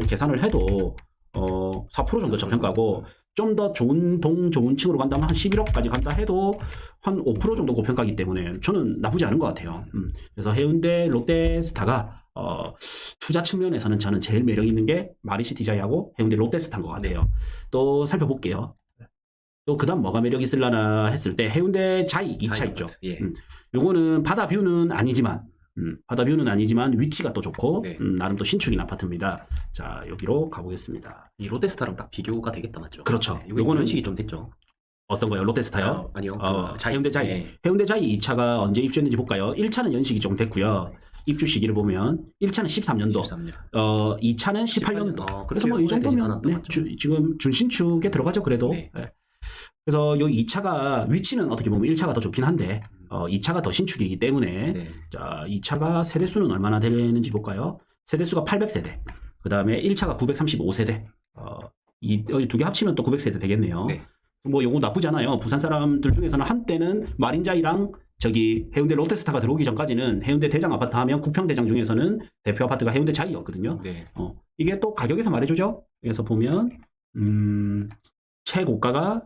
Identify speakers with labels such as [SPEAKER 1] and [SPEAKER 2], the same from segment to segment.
[SPEAKER 1] 계산을 해도 4% 정도 저평가고 좀 더 좋은 좋은 층으로 간다면 한 11억까지 간다 해도 한 5% 정도 고평가이기 때문에 저는 나쁘지 않은 것 같아요. 그래서 해운대 롯데스타가 투자 측면에서는 저는 제일 매력 있는 게 마린시티자이하고 해운대 롯데스타인 것 같아요. 또 살펴볼게요. 또 그다음 뭐가 매력 있을라나 했을 때 해운대 자이 2차 있죠.
[SPEAKER 2] 예.
[SPEAKER 1] 요거는 바다 뷰는 아니지만 위치가 또 좋고
[SPEAKER 2] 네.
[SPEAKER 1] 나름 또 신축인 아파트입니다. 자, 여기로 가보겠습니다.
[SPEAKER 2] 이 롯데스타랑 딱 비교가 되겠다, 맞죠?
[SPEAKER 1] 그렇죠.
[SPEAKER 2] 네, 요거는 연식이 좀 됐죠.
[SPEAKER 1] 어떤 거요? 롯데스타요?
[SPEAKER 2] 아니요.
[SPEAKER 1] 해운대 자이.
[SPEAKER 2] 예.
[SPEAKER 1] 해운대 자이 2차가 언제 입주했는지 볼까요? 1차는 연식이 좀 됐고요. 입주 시기를 보면 1차는 13년도,
[SPEAKER 2] 13년.
[SPEAKER 1] 2차는 18년도. 그래서 뭐 이
[SPEAKER 2] 되진
[SPEAKER 1] 정도면
[SPEAKER 2] 않았다, 맞죠?
[SPEAKER 1] 지금 준신축에 들어가죠, 그래도.
[SPEAKER 2] 네.
[SPEAKER 1] 네. 그래서 여기 2차가 위치는 어떻게 보면 1차가 더 좋긴 한데 2차가 더 신축이기 때문에
[SPEAKER 2] 네.
[SPEAKER 1] 자, 2차가 세대수는 얼마나 되는지 볼까요? 세대수가 800세대. 그 다음에 1차가 935세대. 이 두 개 합치면 또 900세대 되겠네요.
[SPEAKER 2] 네.
[SPEAKER 1] 뭐 요거 나쁘지 않아요. 부산 사람들 중에서는 한때는 마린자이랑 저기 해운대 롯데스타가 들어오기 전까지는 해운대 대장 아파트 하면 구평대장 중에서는 대표 아파트가 해운대 자이였거든요.
[SPEAKER 2] 네.
[SPEAKER 1] 이게 또 가격에서 말해주죠. 그래서 보면 최고가가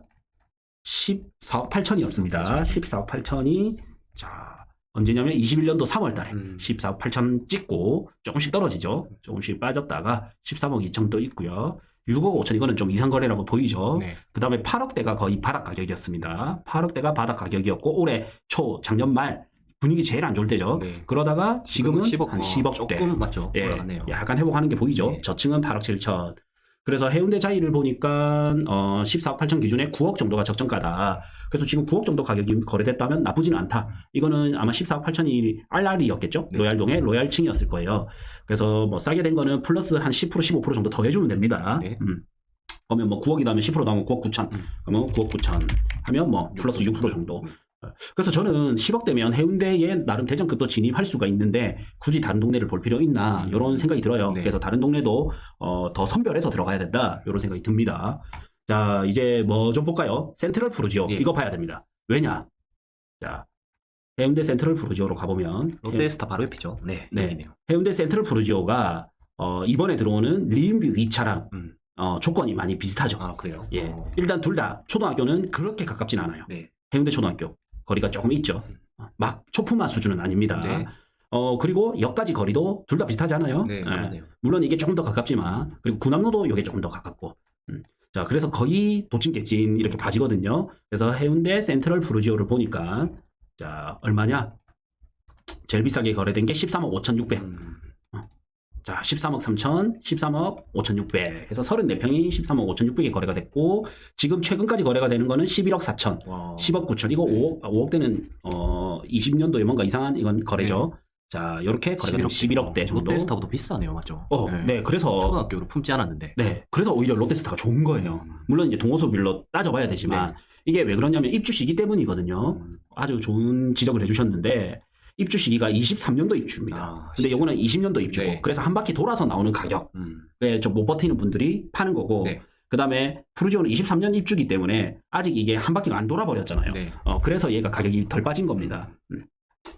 [SPEAKER 1] 14억 8천이었습니다. 14억 8천이 자 언제냐면 21년도 3월 달에 14억 8천 찍고 조금씩 떨어지죠. 조금씩 빠졌다가 13억 2천 또 있고요. 6억 5천 이거는 좀 이상거래라고 보이죠.
[SPEAKER 2] 네.
[SPEAKER 1] 그 다음에 8억대가 거의 바닥 가격이었습니다. 8억대가 바닥 가격이었고 올해 초 작년 말 분위기 제일 안 좋을 때죠.
[SPEAKER 2] 네.
[SPEAKER 1] 그러다가 지금은
[SPEAKER 2] 10억,
[SPEAKER 1] 한 10억대.
[SPEAKER 2] 조금 맞죠.
[SPEAKER 1] 예,
[SPEAKER 2] 올라갔네요.
[SPEAKER 1] 약간 회복하는 게 보이죠.
[SPEAKER 2] 네.
[SPEAKER 1] 저층은 8억 7천. 그래서 해운대 자이를 보니까 14억 8천 기준에 9억 정도가 적정가다. 그래서 지금 9억 정도 가격이 거래됐다면 나쁘지는 않다. 이거는 아마 14억 8천이 알알이었겠죠.
[SPEAKER 2] 네.
[SPEAKER 1] 로얄동의 로얄층이었을 거예요. 그래서 뭐 싸게 된 거는 플러스 한 10% 15% 정도 더 해주면 됩니다.
[SPEAKER 2] 네.
[SPEAKER 1] 그러면 뭐 9억이다 하면 10% 나오면 9억 9천. 그러면 9억 9천 하면 뭐 플러스 6% 정도. 그래서 저는 10억대면 해운대에 나름 대전급도 진입할 수가 있는데 굳이 다른 동네를 볼 필요 있나 이런 생각이 들어요.
[SPEAKER 2] 네.
[SPEAKER 1] 그래서 다른 동네도 더 선별해서 들어가야 된다 이런 생각이 듭니다. 자, 이제 뭐 좀 볼까요? 센트럴 푸르지오
[SPEAKER 2] 예.
[SPEAKER 1] 이거 봐야 됩니다. 왜냐? 자, 해운대 센트럴 푸르지오로 가보면
[SPEAKER 2] 롯데스타 바로 옆이죠. 네.
[SPEAKER 1] 네.
[SPEAKER 2] 여기네요.
[SPEAKER 1] 해운대 센트럴 푸르지오가 이번에 들어오는 리인뷰 2차랑 조건이 많이 비슷하죠.
[SPEAKER 2] 아, 그래요?
[SPEAKER 1] 예. 일단 둘 다 초등학교는 그렇게 가깝진 않아요.
[SPEAKER 2] 네.
[SPEAKER 1] 해운대 초등학교 거리가 조금 있죠. 막 초품화 수준은 아닙니다.
[SPEAKER 2] 네.
[SPEAKER 1] 그리고 역까지 거리도 둘 다 비슷하지 않아요?
[SPEAKER 2] 네, 그러네요.
[SPEAKER 1] 물론 이게 조금 더 가깝지만 그리고 구남로도 이게 조금 더 가깝고 자, 그래서 거의 도찐개찐 이렇게 봐지거든요. 그래서 해운대 센트럴 푸르지오를 보니까 자, 얼마냐? 제일 비싸게 거래된 게 13억 5,600. 자, 13억 3천, 13억 5,600 해서 34평이 13억 5,600에 거래가 됐고 지금 최근까지 거래가 되는 거는 11억 4천,
[SPEAKER 2] 와.
[SPEAKER 1] 10억 9천. 이거
[SPEAKER 2] 네.
[SPEAKER 1] 5억대는 20년도에 뭔가 이상한 이건 거래죠. 자, 이렇게 거래가 되면 11억대 정도.
[SPEAKER 2] 롯데스타보다 비싸네요, 맞죠?
[SPEAKER 1] 네, 그래서
[SPEAKER 2] 초등학교로 품지 않았는데.
[SPEAKER 1] 네, 그래서 오히려 롯데스타가 좋은 거예요. 물론 이제 동호수빌로 따져봐야 되지만 이게 왜 그러냐면 입주 시기 때문이거든요. 아주 좋은 지적을 해주셨는데 입주 시기가 23년도 입주입니다. 근데 이거는 20년도 입주고
[SPEAKER 2] 네.
[SPEAKER 1] 그래서 한 바퀴 돌아서 나오는 가격. 좀 못 버티는 분들이 파는 거고
[SPEAKER 2] 네.
[SPEAKER 1] 그 다음에 푸르지오는 23년 입주기 때문에 아직 이게 한 바퀴가 안 돌아버렸잖아요.
[SPEAKER 2] 네.
[SPEAKER 1] 그래서 얘가 가격이 덜 빠진 겁니다.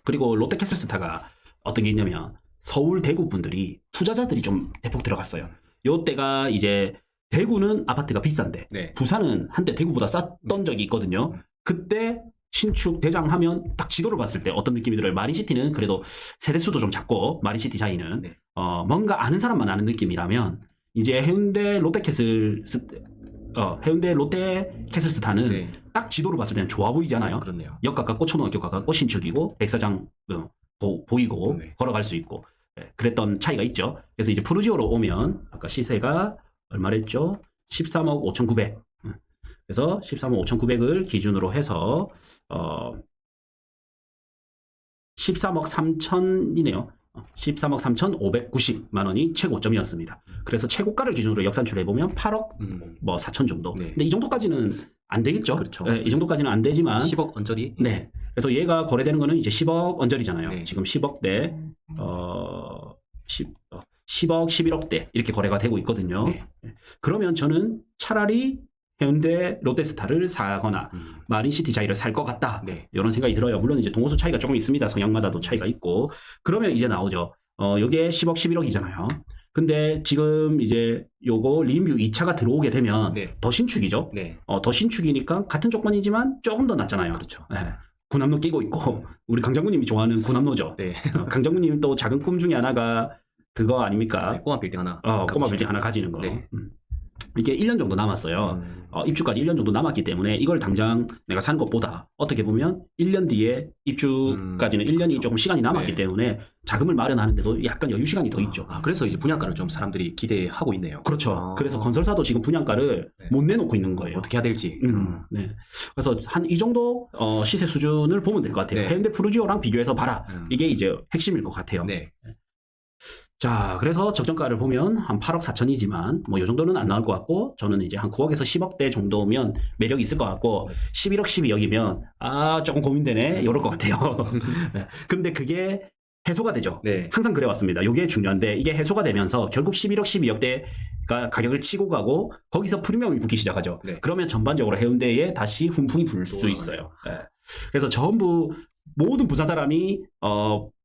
[SPEAKER 1] 그리고 롯데캐슬스타가 어떤 게 있냐면 서울 대구 분들이 투자자들이 좀 대폭 들어갔어요. 요때가 이제 대구는 아파트가 비싼데
[SPEAKER 2] 네.
[SPEAKER 1] 부산은 한때 대구보다 쌌던 적이 있거든요. 그때 신축 대장하면 딱 지도를 봤을 때 어떤 느낌이 들어요? 마린시티는 그래도 세대수도 좀 작고 마린시티 자이는
[SPEAKER 2] 네.
[SPEAKER 1] 뭔가 아는 사람만 아는 느낌이라면 이제 해운대 롯데캐슬스타는
[SPEAKER 2] 네.
[SPEAKER 1] 딱 지도를 봤을 때는 좋아 보이잖아요.
[SPEAKER 2] 그렇네요.
[SPEAKER 1] 역 가깝고 초등학교 가깝고 신축이고 백사장 보이고
[SPEAKER 2] 네.
[SPEAKER 1] 걸어갈 수 있고 그랬던 차이가 있죠. 그래서 이제 푸르지오로 오면 아까 시세가 얼마랬죠? 13억 5,900. 그래서 13억 5,900을 기준으로 해서 13억 3천이네요. 13억 3,590만 원이 최고점이었습니다. 그래서 최고가를 기준으로 역산출해보면 8억 뭐 4천 정도.
[SPEAKER 2] 네.
[SPEAKER 1] 근데 이 정도까지는 안 되겠죠.
[SPEAKER 2] 그렇죠.
[SPEAKER 1] 이 정도까지는 안 되지만
[SPEAKER 2] 10억 언저리.
[SPEAKER 1] 네. 그래서 얘가 거래되는 거는 이제 10억 언저리잖아요.
[SPEAKER 2] 네.
[SPEAKER 1] 지금 10억대, 10억, 11억대 이렇게 거래가 되고 있거든요.
[SPEAKER 2] 네.
[SPEAKER 1] 그러면 저는 차라리 해운대 롯데스타를 사거나 마린시티 자이를 살 것 같다.
[SPEAKER 2] 네.
[SPEAKER 1] 이런 생각이 들어요. 물론 이제 동호수 차이가 조금 있습니다. 성향마다도 차이가 있고. 그러면 이제 나오죠. 여기에 10억, 11억이잖아요. 근데 지금 이제 요거 리인뷰 2차가 들어오게 되면
[SPEAKER 2] 네.
[SPEAKER 1] 더 신축이죠.
[SPEAKER 2] 네.
[SPEAKER 1] 더 신축이니까 같은 조건이지만 조금 더 낫잖아요.
[SPEAKER 2] 그렇죠.
[SPEAKER 1] 예. 군함로 끼고 있고 우리 강장군님이 좋아하는 군함로죠.
[SPEAKER 2] 네.
[SPEAKER 1] 강장군님 또 작은 꿈 중에 하나가 그거 아닙니까?
[SPEAKER 2] 네, 꼬마 빌딩 하나.
[SPEAKER 1] 꼬마 빌딩 하나 가지는 거.
[SPEAKER 2] 네.
[SPEAKER 1] 이게 1년 정도 남았어요. 입주까지 1년 정도 남았기 때문에 이걸 당장 내가 사는 것보다 어떻게 보면 1년 뒤에 입주까지는 1년이
[SPEAKER 2] 그렇죠.
[SPEAKER 1] 조금 시간이 남았기
[SPEAKER 2] 네.
[SPEAKER 1] 때문에 자금을 마련하는데도 약간 여유 시간이 더 있죠.
[SPEAKER 2] 그래서 이제 분양가를 좀 사람들이 기대하고 있네요.
[SPEAKER 1] 그렇죠. 그래서 건설사도 지금 분양가를
[SPEAKER 2] 네.
[SPEAKER 1] 못 내놓고 있는 거예요.
[SPEAKER 2] 어떻게 해야 될지.
[SPEAKER 1] 네. 그래서 한 이 정도 시세 수준을 보면 될 것 같아요.
[SPEAKER 2] 네.
[SPEAKER 1] 해운대 푸르지오랑 비교해서 봐라. 이게 이제 핵심일 것 같아요.
[SPEAKER 2] 네.
[SPEAKER 1] 자, 그래서 적정가를 보면 한 8억 4천이지만 뭐 이 정도는 안 나올 것 같고 저는 이제 한 9억에서 10억대 정도면 매력이 있을 것 같고 11억 12억이면 조금 고민되네 이럴 것 같아요. 네. 근데 그게 해소가 되죠.
[SPEAKER 2] 네.
[SPEAKER 1] 항상 그래왔습니다. 이게 중요한데 이게 해소가 되면서 결국 11억 12억대가 가격을 치고 가고 거기서 프리미엄이 붙기 시작하죠.
[SPEAKER 2] 네.
[SPEAKER 1] 그러면 전반적으로 해운대에 다시 훈풍이 불 수 있어요. 네. 그래서 전부 모든 부산 사람이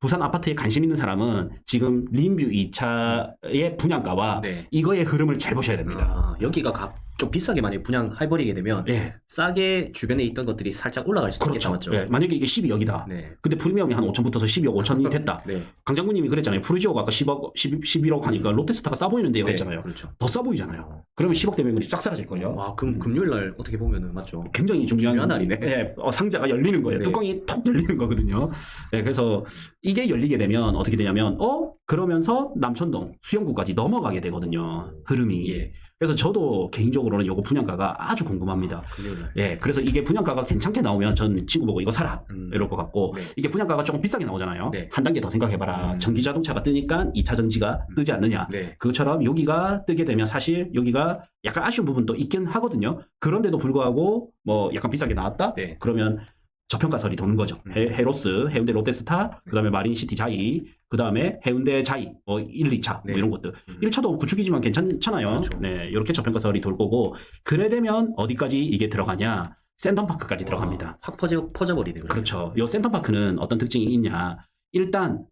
[SPEAKER 1] 부산 아파트에 관심 있는 사람은 지금 리인뷰 2차의 분양가와
[SPEAKER 2] 네.
[SPEAKER 1] 이거의 흐름을 잘 보셔야 됩니다.
[SPEAKER 2] 여기가 좀 비싸게 만약에 분양해버리게 되면
[SPEAKER 1] 예,
[SPEAKER 2] 싸게 주변에 있던 것들이 살짝 올라갈 수도 있겠다.
[SPEAKER 1] 그렇죠.
[SPEAKER 2] 맞죠?
[SPEAKER 1] 예, 만약에 이게 12억이다.
[SPEAKER 2] 네.
[SPEAKER 1] 근데 프리미엄이 한 5천 붙어서 12억 5천이 됐다.
[SPEAKER 2] 네.
[SPEAKER 1] 강장군님이 그랬잖아요. 푸르지오가 아까 10억, 11억 하니까 롯데스타가 싸 보이는데요.
[SPEAKER 2] 네.
[SPEAKER 1] 했잖아요.
[SPEAKER 2] 그렇죠.
[SPEAKER 1] 더 싸 보이잖아요. 그러면 10억 되면 싹 사라질걸요.
[SPEAKER 2] 와, 그럼 금요일 날 어떻게 보면은 맞죠?
[SPEAKER 1] 굉장히 중요한
[SPEAKER 2] 날이네.
[SPEAKER 1] 예, 상자가 열리는 거예요.
[SPEAKER 2] 네.
[SPEAKER 1] 뚜껑이 톡 열리는 거거든요. 예, 그래서 이게 열리게 되면 어떻게 되냐면 그러면서 남천동 수영구까지 넘어가게 되거든요. 흐름이.
[SPEAKER 2] 예.
[SPEAKER 1] 그래서 저도 개인적으로는 요거 분양가가 아주 궁금합니다.
[SPEAKER 2] 금요일 날.
[SPEAKER 1] 예, 그래서 이게 분양가가 괜찮게 나오면 전 친구 보고 이거 사라 이럴 것 같고
[SPEAKER 2] 네.
[SPEAKER 1] 이게 분양가가 조금 비싸게 나오잖아요.
[SPEAKER 2] 네.
[SPEAKER 1] 한 단계 더 생각해봐라. 전기 자동차가 뜨니까 2차 전지가 뜨지 않느냐.
[SPEAKER 2] 네.
[SPEAKER 1] 그것처럼 여기가 뜨게 되면 사실 여기가 약간 아쉬운 부분도 있긴 하거든요. 그런데도 불구하고 뭐 약간 비싸게 나왔다?
[SPEAKER 2] 네.
[SPEAKER 1] 그러면 저평가설이 도는 거죠. 헤로스, 해운대 롯데스타, 그 다음에 마린시티 자이, 그 다음에 해운대 자이, 1, 2차,
[SPEAKER 2] 네.
[SPEAKER 1] 뭐 이런 것들. 1차도 구축이지만 괜찮잖아요.
[SPEAKER 2] 그렇죠.
[SPEAKER 1] 네, 이렇게 저평가설이 돌 거고, 그래 되면 어디까지 이게 들어가냐? 센텀파크까지 들어갑니다.
[SPEAKER 2] 확 퍼져버리네.
[SPEAKER 1] 그렇죠. 이 센텀파크는 어떤 특징이 있냐? 일단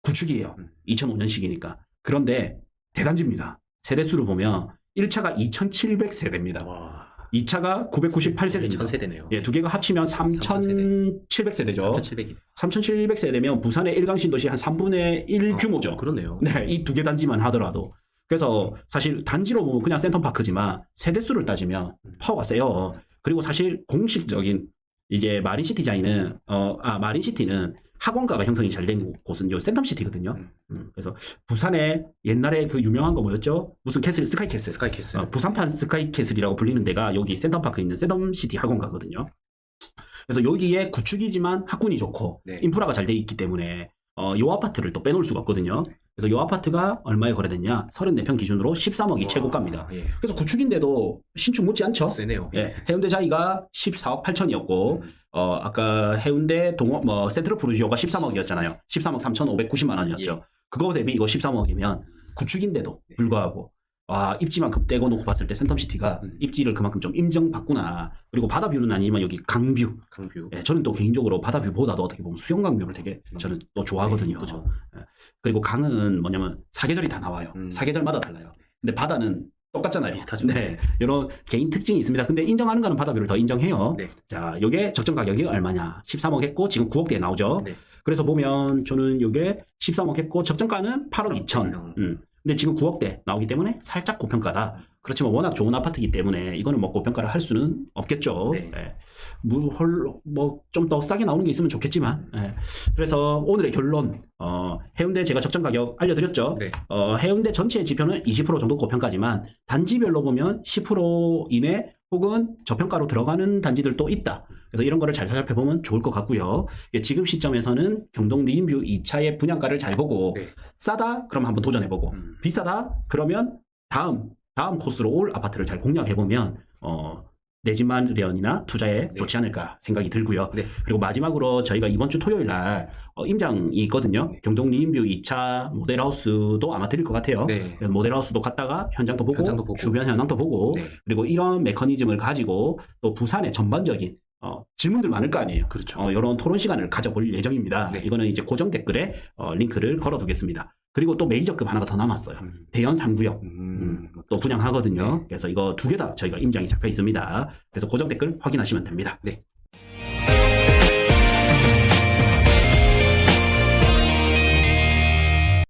[SPEAKER 1] 구축이에요. 2005년식이니까. 그런데 대단지입니다. 세대수를 보면 1차가 2,700세대입니다.
[SPEAKER 2] 와.
[SPEAKER 1] 2차가 998세대입니다.
[SPEAKER 2] 1000세대네요.
[SPEAKER 1] 예, 두 개가 합치면 3,700세대죠.
[SPEAKER 2] 3700이.
[SPEAKER 1] 3,700세대면 부산의 일강 신도시 한 3분의 1 규모죠.
[SPEAKER 2] 그렇네요.
[SPEAKER 1] 네, 이 두 개 단지만 하더라도. 그래서 사실 단지로 보면 그냥 센텀파크지만 세대수를 따지면 파워가 세요. 그리고 사실 공식적인 이제 마린시티 자이는 마린시티는 학원가가 형성이 잘 된 곳은 요 센텀시티거든요. 그래서 부산에 옛날에 그 유명한 거 뭐였죠? 무슨 캐슬, 스카이캐슬.
[SPEAKER 2] 스카이캐슬.
[SPEAKER 1] 부산판 스카이캐슬이라고 불리는 데가 여기 센텀파크에 있는 센텀시티 학원가거든요. 그래서 여기에 구축이지만 학군이 좋고
[SPEAKER 2] 네.
[SPEAKER 1] 인프라가 잘 돼 있기 때문에 요 아파트를 또 빼놓을 수가 없거든요. 그래서 요 아파트가 얼마에 거래됐냐? 34평 기준으로 13억이 최고가입니다.
[SPEAKER 2] 예.
[SPEAKER 1] 그래서 구축인데도 신축 못지 않죠?
[SPEAKER 2] 세네요.
[SPEAKER 1] 예, 해운대 자이가 14억 8천이었고 아까 해운대 센트럴 푸르지오가 13억이었잖아요. 13억 3,590만 원이었죠.
[SPEAKER 2] 예.
[SPEAKER 1] 그거 대비 이거 13억이면 구축인데도 불구하고 입지만큼 떼고 놓고 봤을 때 센텀시티가 입지를 그만큼 좀 인정받구나. 그리고 바다뷰는 아니지만 여기 강뷰.
[SPEAKER 2] 강뷰.
[SPEAKER 1] 예, 저는 또 개인적으로 바다뷰보다도 어떻게 보면 수영강뷰를 되게 저는 또 좋아하거든요.
[SPEAKER 2] 네, 그렇죠.
[SPEAKER 1] 예. 그리고 강은 뭐냐면 사계절이 다 나와요. 사계절마다 달라요. 근데 바다는 똑같잖아요.
[SPEAKER 2] 비슷하죠.
[SPEAKER 1] 네. 이런 개인 특징이 있습니다. 근데 인정하는 거는 바다뷰를 더 인정해요.
[SPEAKER 2] 네.
[SPEAKER 1] 자, 요게 적정 가격이 얼마냐? 13억 했고 지금 9억대에 나오죠.
[SPEAKER 2] 네.
[SPEAKER 1] 그래서 보면 저는 요게 13억 했고 적정가는 8억 2천. 근데 지금 9억대 나오기 때문에 살짝 고평가다. 그렇지만 워낙 좋은 아파트이기 때문에 이거는 뭐 고평가를 할 수는 없겠죠.
[SPEAKER 2] 네.
[SPEAKER 1] 예. 좀 더 싸게 나오는 게 있으면 좋겠지만. 예. 그래서 오늘의 결론, 해운대 제가 적정 가격 알려드렸죠.
[SPEAKER 2] 네.
[SPEAKER 1] 해운대 전체의 지표는 20% 정도 고평가지만 단지별로 보면 10% 이내 혹은 저평가로 들어가는 단지들도 있다. 그래서 이런 거를 잘 살펴보면 좋을 것 같고요. 지금 시점에서는 경동 리인뷰 2차의 분양가를 잘 보고
[SPEAKER 2] 네.
[SPEAKER 1] 싸다? 그럼 한번 도전해보고 비싸다? 그러면 다음 코스로 올 아파트를 잘 공략해보면 내 집 마련이나 투자에 좋지 않을까 생각이 들고요.
[SPEAKER 2] 네.
[SPEAKER 1] 그리고 마지막으로 저희가 이번 주 토요일 날 임장이 있거든요. 경동 리인뷰 2차 모델하우스도 아마 드릴 것 같아요.
[SPEAKER 2] 네.
[SPEAKER 1] 모델하우스도 갔다가 현장도 보고 주변 현황도 보고
[SPEAKER 2] 네.
[SPEAKER 1] 그리고 이런 메커니즘을 가지고 또 부산의 전반적인 질문들 많을 거 아니에요.
[SPEAKER 2] 그렇죠.
[SPEAKER 1] 이런 토론 시간을 가져볼 예정입니다.
[SPEAKER 2] 네.
[SPEAKER 1] 이거는 이제 고정 댓글에 링크를 걸어두겠습니다. 그리고 또 메이저급 하나가 더 남았어요. 대연 3구역. 또 분양하거든요. 그래서 이거 두 개 다 저희가 임장이 잡혀 있습니다. 그래서 고정 댓글 확인하시면 됩니다.
[SPEAKER 2] 네.